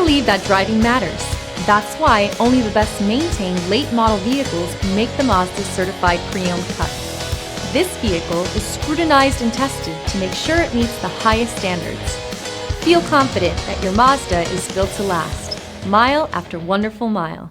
believe that driving matters. That's why only the best maintained late model vehicles make the Mazda certified pre-owned cut. This vehicle is scrutinized and tested to make sure it meets the highest standards. Feel confident that your Mazda is built to last, mile after wonderful mile.